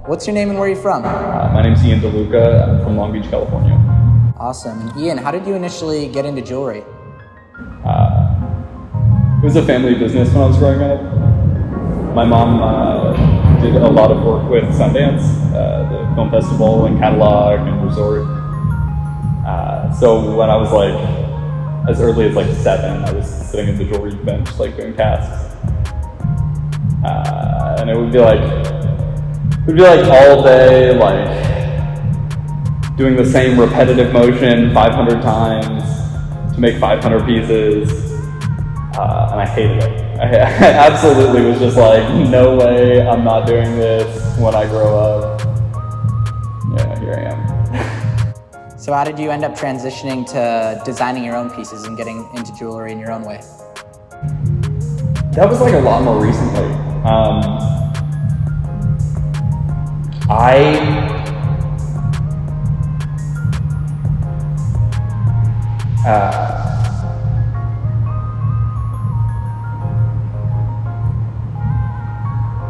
What's your name and where are you from? My name's Ian Delucca. I'm from Long Beach, California. Awesome. And Ian, how did you initially get into jewelry? It was a family business when I was growing up. My mom did a lot of work with Sundance, the film festival and catalog and resort. So when I was like, as early as like 7, I was sitting at the jewelry bench, like doing tasks. And it would be like all day, like doing the same repetitive motion 500 times to make 500 pieces. And I hated it. I absolutely was just like, no way, I'm not doing this when I grow up. Yeah, here I am. So how did you end up transitioning to designing your own pieces and getting into jewelry in your own way? That was like a lot more recently.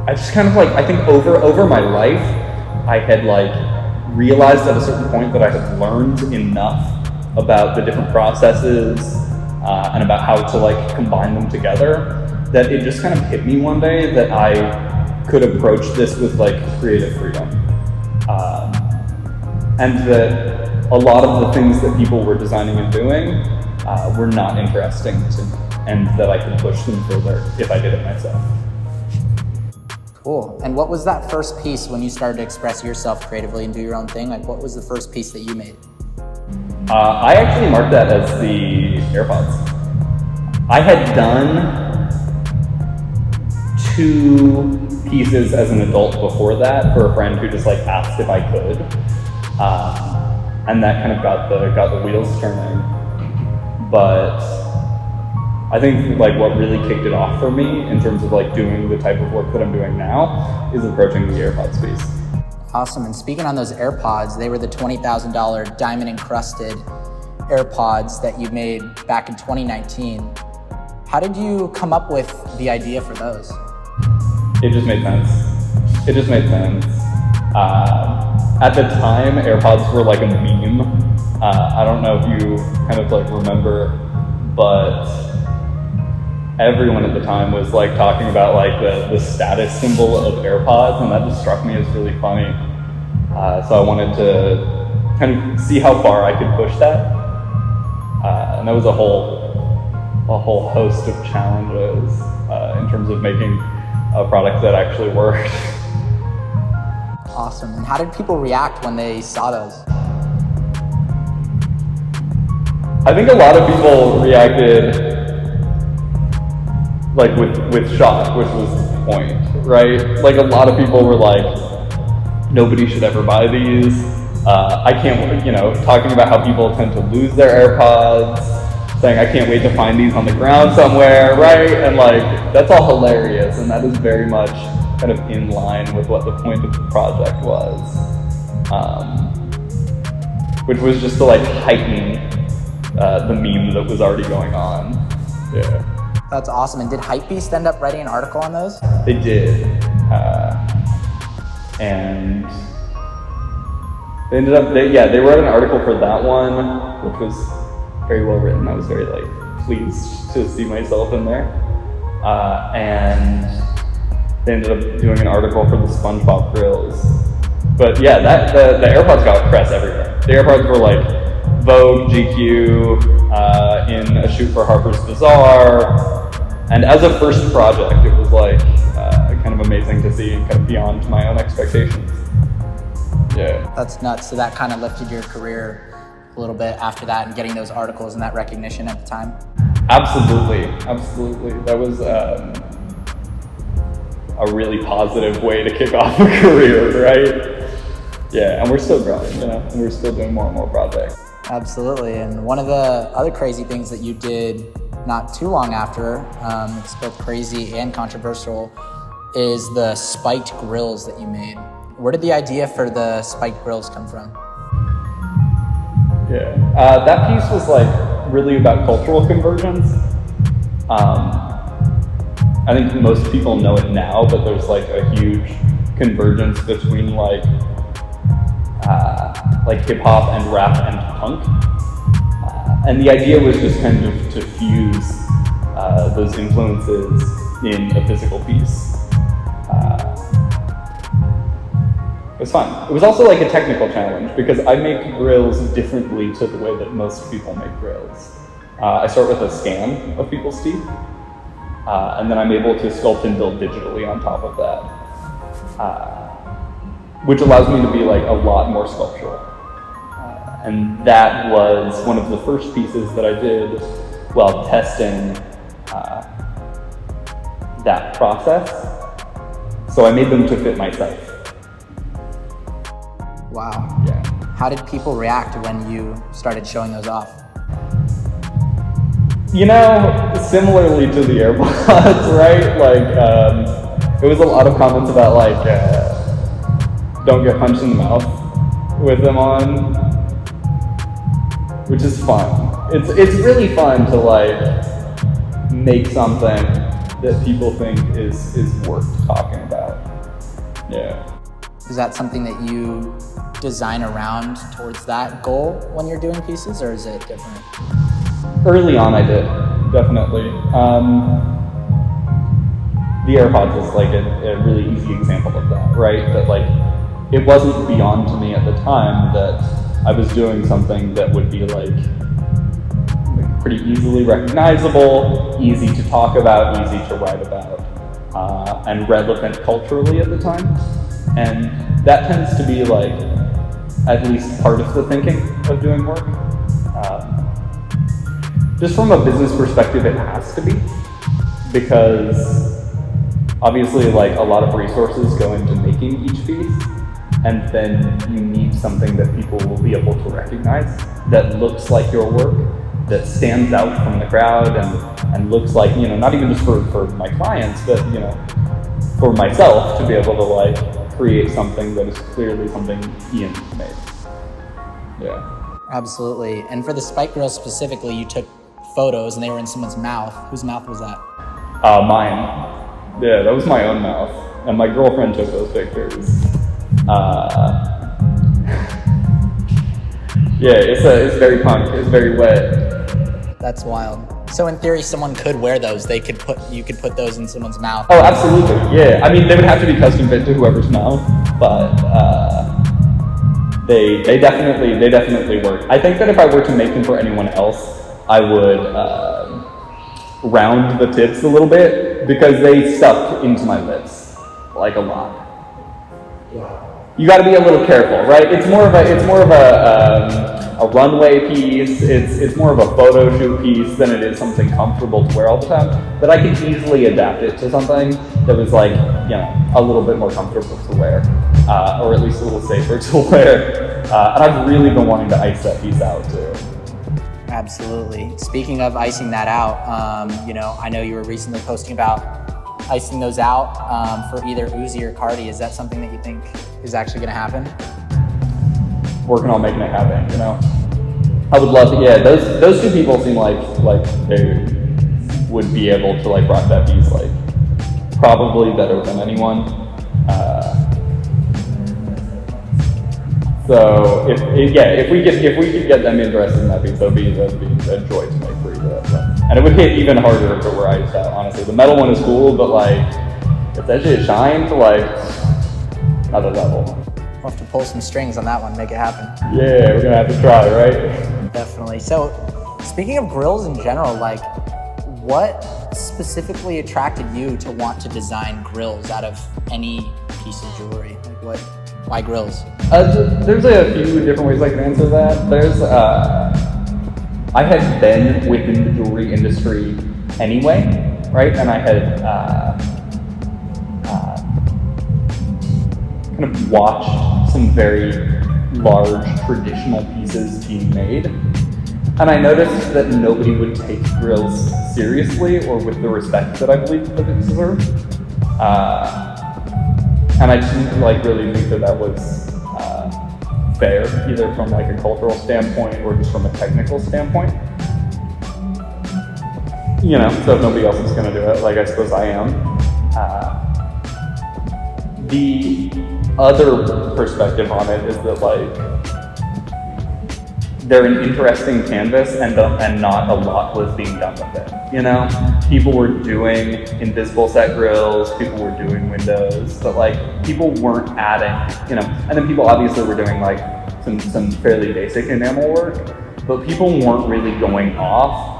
I just kind of like, I think over my life, I had like realized at a certain point that I had learned enough about the different processes and about how to like combine them together that it just kind of hit me one day that I could approach this with like creative freedom. And that a lot of the things that people were designing and doing were not interesting to me, and that I could push them further if I did it myself. Cool. And what was that first piece when you started to express yourself creatively and do your own thing? Like, what was the first piece that you made? I actually marked that as the AirPods. I had done 2 pieces as an adult before that for a friend who just like asked if I could, and that kind of got the wheels turning. But I think like what really kicked it off for me in terms of like doing the type of work that I'm doing now is approaching the AirPods piece. Awesome. And speaking on those AirPods, they were the $20,000 diamond encrusted AirPods that you made back in 2019. How did you come up with the idea for those? It just made sense. At the time, AirPods were like a meme. I don't know if you kind of like remember, but everyone at the time was like talking about like the status symbol of AirPods, and that just struck me as really funny. So I wanted to kind of see how far I could push that. And that was a whole host of challenges in terms of making a product that actually worked. Awesome. And how did people react when they saw those? I think a lot of people reacted like with shock, which was the point, right? Like a lot of people were like, nobody should ever buy these. I can't, talking about how people tend to lose their AirPods, saying I can't wait to find these on the ground somewhere, right? And like, that's all hilarious, and that is very much kind of in line with what the point of the project was, which was just to like heighten the meme that was already going on. Yeah. That's awesome. And did Hypebeast end up writing an article on those? They did. And they ended up, they wrote an article for that one, which was very well written. I was very pleased to see myself in there. And they ended up doing an article for the SpongeBob grills. But yeah, the AirPods got press everywhere. The AirPods were like Vogue, GQ, in a shoot for Harper's Bazaar. And as a first project, it was like kind of amazing to see, kind of beyond my own expectations. Yeah. That's nuts. So that kind of lifted your career a little bit after that and getting those articles and that recognition at the time? Absolutely. That was a really positive way to kick off a career, right? Yeah, and we're still growing, and we're still doing more and more projects. Absolutely. And one of the other crazy things that you did not too long after, it's both crazy and controversial, is the spiked grills that you made. Where did the idea for the spiked grills come from? Yeah, that piece was like really about cultural convergence. I think most people know it now, but there's like a huge convergence between like hip hop and rap and punk. And the idea was just kind of to fuse those influences in a physical piece. It was fun. It was also like a technical challenge because I make grills differently to the way that most people make grills. I start with a scan of people's teeth, and then I'm able to sculpt and build digitally on top of that, which allows me to be like a lot more sculptural. And that was one of the first pieces that I did while testing that process. So I made them to fit myself. Wow. Yeah. How did people react when you started showing those off? You know, similarly to the AirPods, right? Like, it was a lot of comments about like, don't get punched in the mouth with them on, which is fun. It's really fun to like make something that people think is worth talking about. Yeah. Is that something that you design around towards that goal when you're doing pieces, or is it different? Early on I did, definitely. The AirPods is like a really easy example of that, right? That like, it wasn't beyond to me at the time that I was doing something that would be like pretty easily recognizable, easy to talk about, easy to write about, and relevant culturally at the time. And that tends to be like at least part of the thinking of doing work. Just from a business perspective, it has to be, because obviously like a lot of resources go into making each piece, and then you need something that people will be able to recognize, that looks like your work, that stands out from the crowd, and looks like, you know, not even just for my clients, but, you know, for myself to be able to like create something that is clearly something Ian made. Yeah. Absolutely. And for the spike grills specifically, you took photos and they were in someone's mouth. Whose mouth was that? Mine. Yeah, that was my own mouth. And my girlfriend took those pictures. Yeah, it's very punk. It's very wet. That's wild. So in theory, someone could wear those. You could put those in someone's mouth. Oh, absolutely. Yeah. I mean, they would have to be custom fit to whoever's mouth, but they definitely work. I think that if I were to make them for anyone else, I would round the tips a little bit because they stuck into my lips like a lot. You got to be a little careful, right? It's more of a runway piece. It's more of a photo shoot piece than it is something comfortable to wear all the time. But I could easily adapt it to something that was like, you know, a little bit more comfortable to wear, or at least a little safer to wear. And I've really been wanting to ice that piece out too. Absolutely. Speaking of icing that out, you know, I know you were recently posting about icing those out for either Uzi or Carti. Is that something that you think is actually going to happen? Working on making it happen, you know. I would love to. Yeah, those two people seem like they would be able to like rock that piece like probably better than anyone. So if we could get them interested in that piece, that'd be a joy to make for either of them. And it would hit even harder if it were iced out. Honestly, the metal one is cool, but like if that shit shined, like another level. We'll have to pull some strings on that one, make it happen. Yeah, we're gonna have to try, right? Definitely. So, speaking of grills in general, like, what specifically attracted you to want to design grills out of any piece of jewelry? Like, why grills? There's a few different ways I can answer that. There's, I had been within the jewelry industry anyway, right? And I had kind of watched some very large traditional pieces being made. And I noticed that nobody would take grills seriously or with the respect that I believe that it deserved. And I didn't like really think that was fair, either from like a cultural standpoint or just from a technical standpoint. You know, so if nobody else is gonna do it, like I suppose I am. The other perspective on it is that like they're an interesting canvas and not a lot was being done with it. You know, people were doing invisible set grills, people were doing windows, but like people weren't adding, you know, and then people obviously were doing like some fairly basic enamel work, but people weren't really going off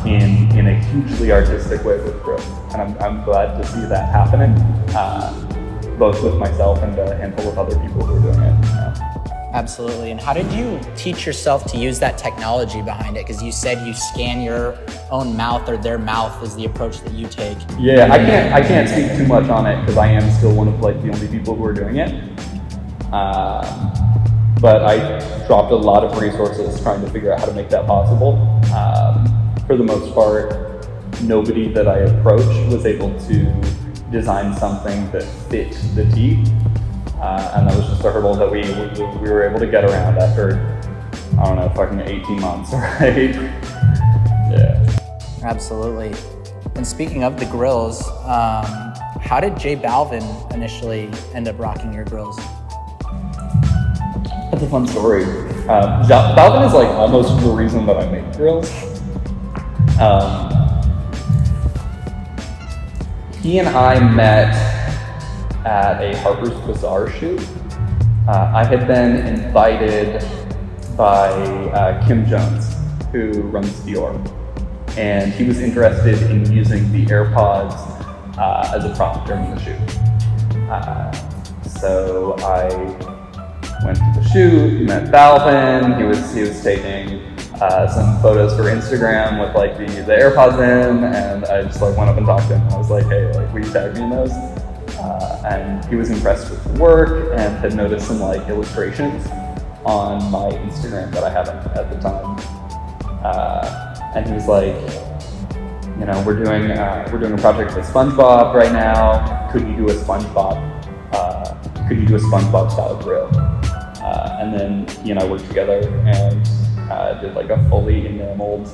in a hugely artistic way with grills. And I'm glad to see that happening, both with myself and a handful of other people who are doing it. Absolutely. And how did you teach yourself to use that technology behind it? Because you said you scan your own mouth, or their mouth is the approach that you take. Yeah, I can't speak too much on it because I am still one of like the only people who are doing it. But I dropped a lot of resources trying to figure out how to make that possible. For the most part, nobody that I approached was able to design something that fit the T. And that was just a hurdle that we were able to get around after, I don't know, fucking 18 months, right? Yeah. Absolutely. And speaking of the grills, how did J Balvin initially end up rocking your grills? That's a fun story. Balvin is like almost the reason that I make grills. He and I met at a Harper's Bazaar shoot. I had been invited by Kim Jones, who runs Dior, and he was interested in using the AirPods as a prop during the shoot. So I went to the shoot, met Balvin. He was taking some photos for Instagram with like the AirPods in, and I just like went up and talked to him. I was like, hey, like, will you tag me in those? And he was impressed with the work and had noticed some like illustrations on my Instagram that I had at the time. And he was like, you know, we're doing a project with SpongeBob right now. Could you do a SpongeBob style grill? And then he and I worked together and did like a fully enameled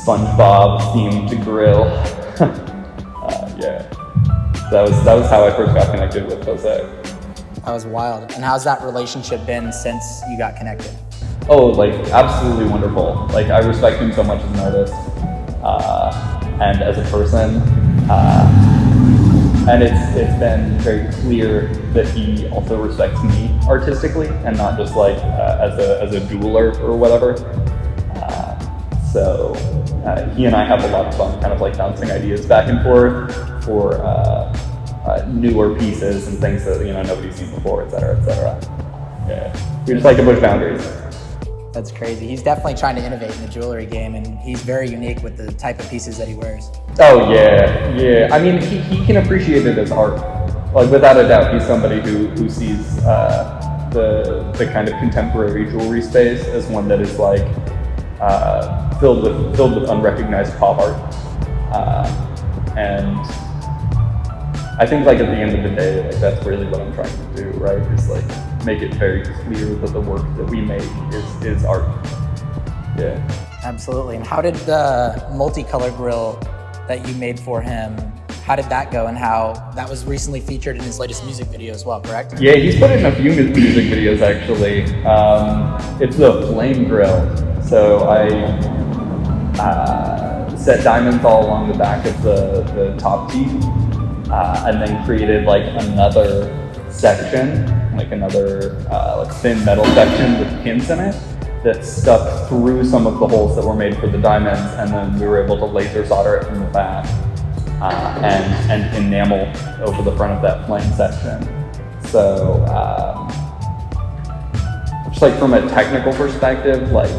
SpongeBob themed grill. Yeah. That was how I first got connected with Jose. That was wild. And how's that relationship been since you got connected? Oh, like absolutely wonderful. Like I respect him so much as an artist and as a person. And it's been very clear that he also respects me artistically and not just like as a dueler or whatever. So he and I have a lot of fun kind of like bouncing ideas back and forth for newer pieces and things that, you know, nobody's seen before, et cetera, et cetera. Yeah. We just like to push boundaries. That's crazy. He's definitely trying to innovate in the jewelry game, and he's very unique with the type of pieces that he wears. Oh yeah. I mean, he can appreciate it as art. Like without a doubt, he's somebody who sees the kind of contemporary jewelry space as one that is like filled with unrecognized pop art. And I think like at the end of the day, like that's really what I'm trying to do, right? Is like make it very clear that the work that we make is art. Yeah. Absolutely. And how did the multicolor grill that you made for him, how did that go, and how that was recently featured in his latest music video as well, correct? Yeah, he's put in a few music videos actually. It's the flame grill. So I set diamonds all along the back of the top teeth, and then created like another section, like another like thin metal section with pins in it that stuck through some of the holes that were made for the diamonds, and then we were able to laser solder it from the back and enamel over the front of that flame section. So just like from a technical perspective, like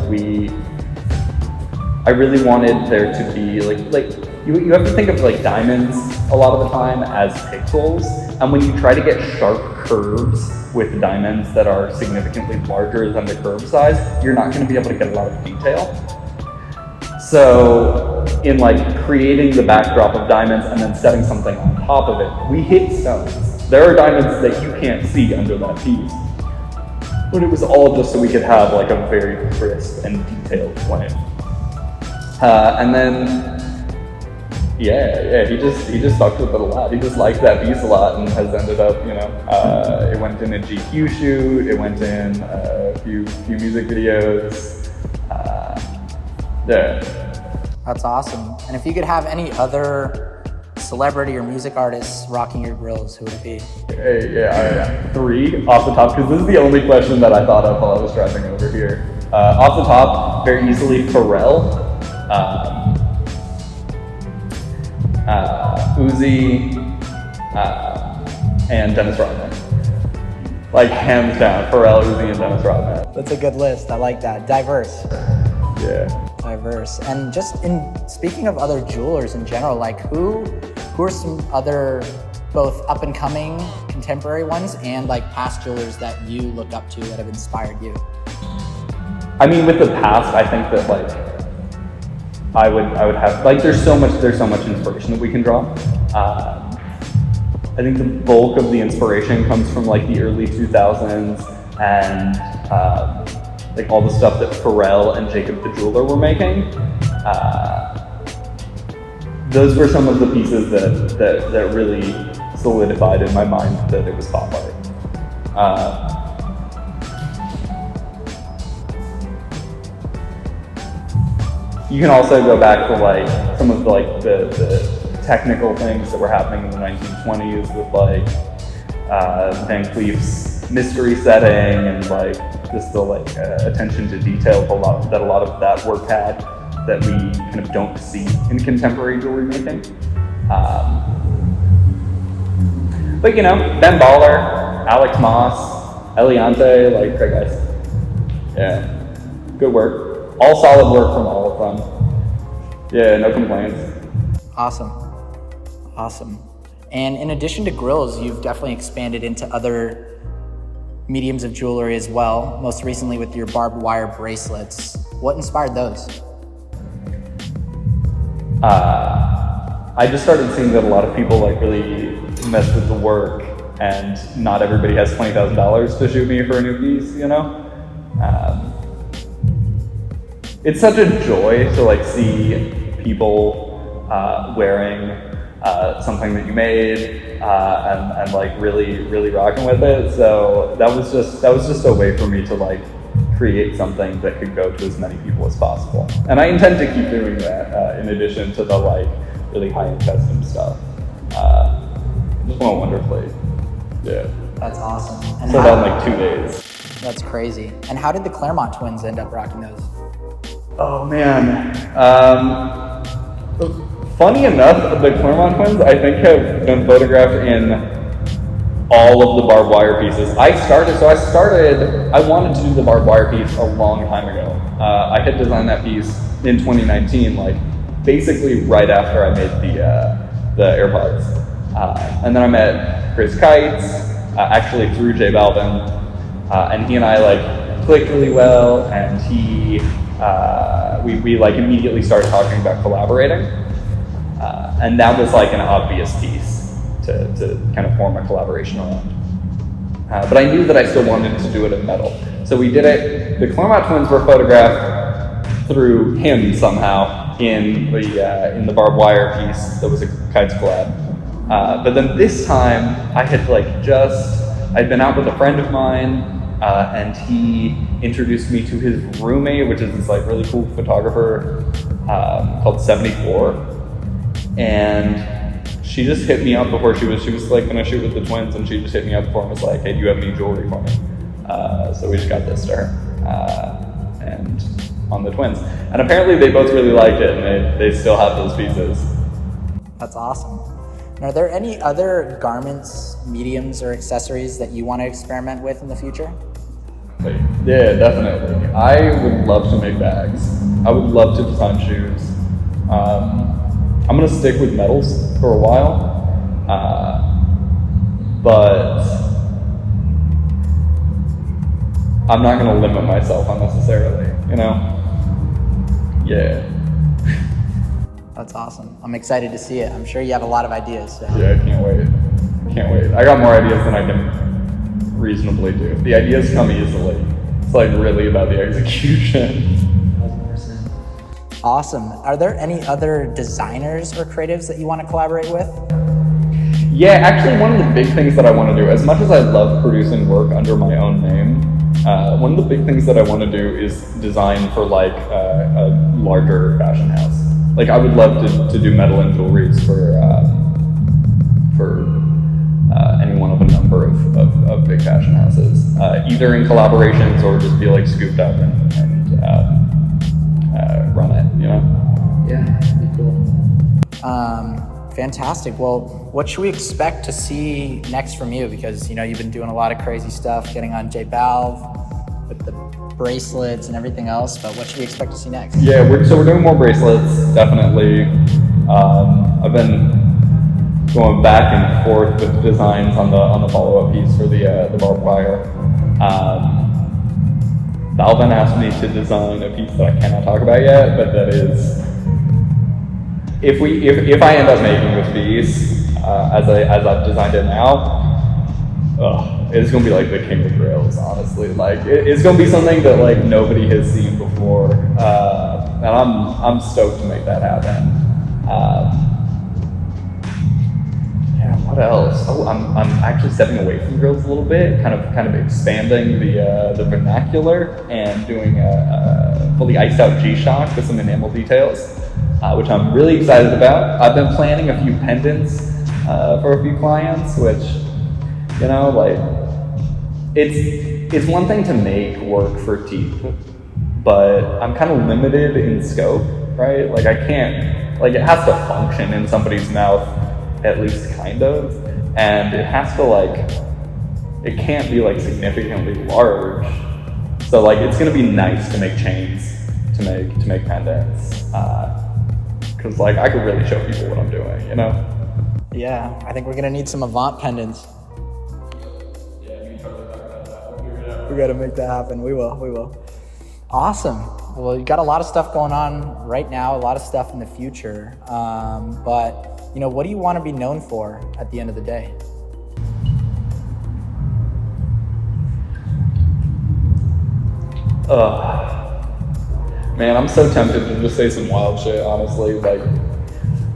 I really wanted there to be like you have to think of like diamonds a lot of the time as pixels, and when you try to get sharp curves with diamonds that are significantly larger than the curve size, you're not going to be able to get a lot of detail. So in like creating the backdrop of diamonds and then setting something on top of it, we hit stones. There are diamonds that you can't see under that piece. But it was all just so we could have like a very crisp and detailed flame. And then, Yeah, he just fucked with it a lot. He just liked that piece a lot and has ended up, it went in a GQ shoot, it went in a few music videos. Yeah. That's awesome. And if you could have any other celebrity or music artists rocking your grills, who would it be? Yeah, 3 off the top, because this is the only question that I thought of while I was driving over here. Off the top, very easily Pharrell. Uzi, and Dennis Rodman. Like, hands down, Pharrell, Uzi, and Dennis Rodman. That's a good list. I like that. Diverse. Yeah. Diverse. And just speaking of other jewelers in general, like who are some other both up and coming contemporary ones and like past jewelers that you look up to that have inspired you? I mean, with the past, I think that like I would have like there's so much inspiration that we can draw. I think the bulk of the inspiration comes from like the early 2000s and like all the stuff that Pharrell and Jacob the Jeweler were making. Those were some of the pieces that really solidified in my mind that it was pop art. You can also go back to like some of the technical things that were happening in the 1920s with like Van Cleef's mystery setting and like just the like attention to detail that a lot of that work had that we kind of don't see in contemporary jewelry making. But Ben Baller, Alex Moss, Eliante, like great guys. Yeah, good work. All solid work from all of them. Yeah, no complaints. Awesome. And in addition to grills, you've definitely expanded into other mediums of jewelry as well, most recently with your barbed wire bracelets. What inspired those? I just started seeing that a lot of people like really mess with the work and not everybody has $20,000 to shoot me for a new piece, It's such a joy to like see people wearing something that you made and like really rocking with it. So that was just a way for me to like create something that could go to as many people as possible. And I intend to keep doing that in addition to the like really high-end custom stuff. Just went wonderfully. Yeah. That's awesome. And so that in like 2 days. That's crazy. And how did the Claremont twins end up rocking those? Oh man. Funny enough, the Claremont twins I think have been photographed in all of the barbed wire pieces. I wanted to do the barbed wire piece a long time ago. I had designed that piece in 2019, like basically right after I made the AirPods. And then I met Chris Kites, actually through J Balvin, and he and I like clicked really well, and we like immediately started talking about collaborating. And that was like an obvious piece to kind of form a collaboration around. But I knew that I still wanted to do it in metal. So we did it. The Claremont twins were photographed through him somehow in the barbed wire piece that was a Kites collab. But then this time I'd been out with a friend of mine and he introduced me to his roommate, which is this like really cool photographer called 74. And she just hit me up before she was like gonna shoot with the twins, and she just hit me up before and was like, "Hey, do you have any jewelry for me?" So we just got this to her, and on the twins. And apparently they both really liked it, and they still have those pieces. That's awesome. And are there any other garments, mediums, or accessories that you want to experiment with in the future? Yeah, definitely. I would love to make bags. I would love to design shoes. I'm gonna stick with metals for a while, but I'm not gonna limit myself unnecessarily, Yeah. That's awesome. I'm excited to see it. I'm sure you have a lot of ideas. So. Yeah, I can't wait. I got more ideas than I can reasonably do. The ideas come easily. It's like really about the execution. Awesome. Are there any other designers or creatives that you want to collaborate with? Yeah, actually one of the big things that I want to do, as much as I love producing work under my own name, one of the big things that I want to do is design for like a larger fashion house. Like I would love to do metal and jewelries for any one of a number of big fashion houses, either in collaborations or just be like scooped up and run it, you know? Yeah, that'd be cool. Fantastic. Well, what should we expect to see next from you? Because, you know, you've been doing a lot of crazy stuff, getting on J Balvin with the bracelets and everything else, but what should we expect to see next? Yeah, we're doing more bracelets, definitely. I've been going back and forth with designs on the follow-up piece for the barbed wire. Balvin asked me to design a piece that I cannot talk about yet, but that is, if I end up making this piece as I've designed it now, it's gonna be like the king of grails, honestly. Like it's gonna be something that like nobody has seen before, and I'm stoked to make that happen. Yeah, what else? Oh, I'm actually stepping away from grills a little bit, kind of expanding the vernacular and doing a fully iced out G-Shock with some enamel details, which I'm really excited about. I've been planning a few pendants for a few clients, which, you know, like it's one thing to make work for teeth, but I'm kind of limited in scope, right? Like I can't, like it has to function in somebody's mouth at least kind of, and it has to like, it can't be like significantly large. So like it's gonna be nice to make chains, to make pendants, because like I could really show people what I'm doing, you know? Yeah, I think we're gonna need some AVNT pendants. We gotta make that happen. We will. Awesome. Well, you got a lot of stuff going on right now, a lot of stuff in the future. But you know, what do you want to be known for at the end of the day? Man, I'm so tempted to just say some wild shit, honestly. Like,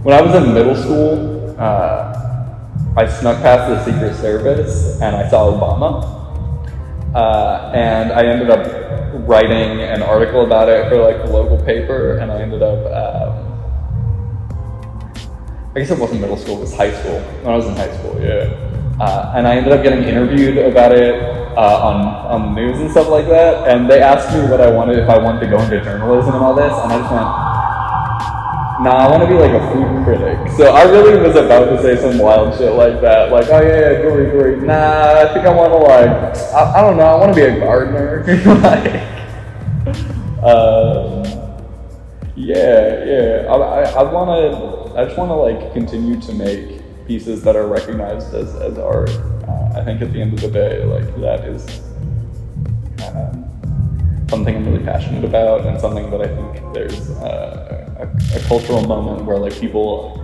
when I was in middle school, I snuck past the Secret Service and I saw Obama. And I ended up writing an article about it for like the local paper, and I ended up, I guess it wasn't middle school, it was high school. When I was in high school, yeah. And I ended up getting interviewed about it on the news and stuff like that, and they asked me what I wanted, if I wanted to go into journalism and all this, and I just went, nah, I want to be like a food critic. So I really was about to say some wild shit like that, like, oh yeah, gory. Nah, I think I want to like, I don't know, I want to be a gardener. Like, yeah. I just want to like continue to make pieces that are recognized as art. I think at the end of the day, like that is something I'm really passionate about, and something that I think there's a cultural moment where like people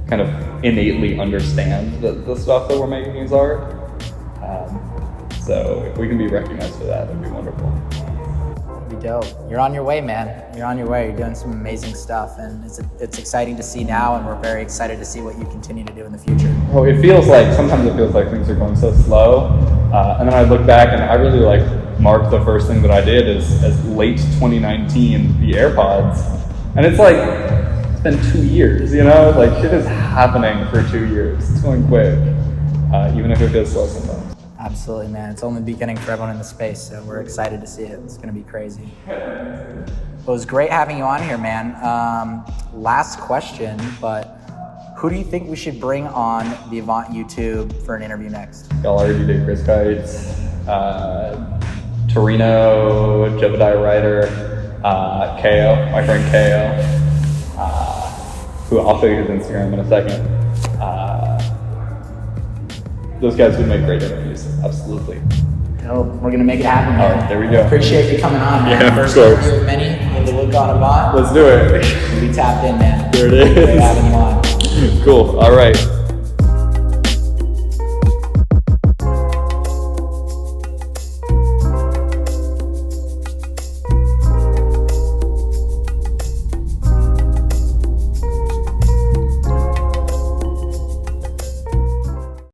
kind of innately understand the stuff that we're making is art. So if we can be recognized for that, that'd be wonderful. That'd be dope. You're on your way, man. You're on your way. You're doing some amazing stuff, and it's exciting to see now, and we're very excited to see what you continue to do in the future. Well, sometimes it feels like things are going so slow, and then I look back and I really like marked the first thing that I did as late 2019, the AirPods, and it's like, it's been 2 years, you know? Like shit is happening for 2 years. It's going quick, even if it feels slow sometimes. Absolutely, man. It's only the beginning for everyone in the space, so we're excited to see it. It's gonna be crazy. It was great having you on here, man. Last question, but who do you think we should bring on the AVNT YouTube for an interview next? Y'all already did Chris Kites, Torino, Jebediah Ryder, KO, my friend KO, who I'll show you his Instagram in a second. Those guys would make great interviews, absolutely. Dope. We're gonna make it happen, man. All right, there we go. Appreciate you coming on, man. Yeah, First of course. interview with many in Delucca on AVNT. Let's do it. We tapped in, man. There it is. Great having you on. Cool, all right.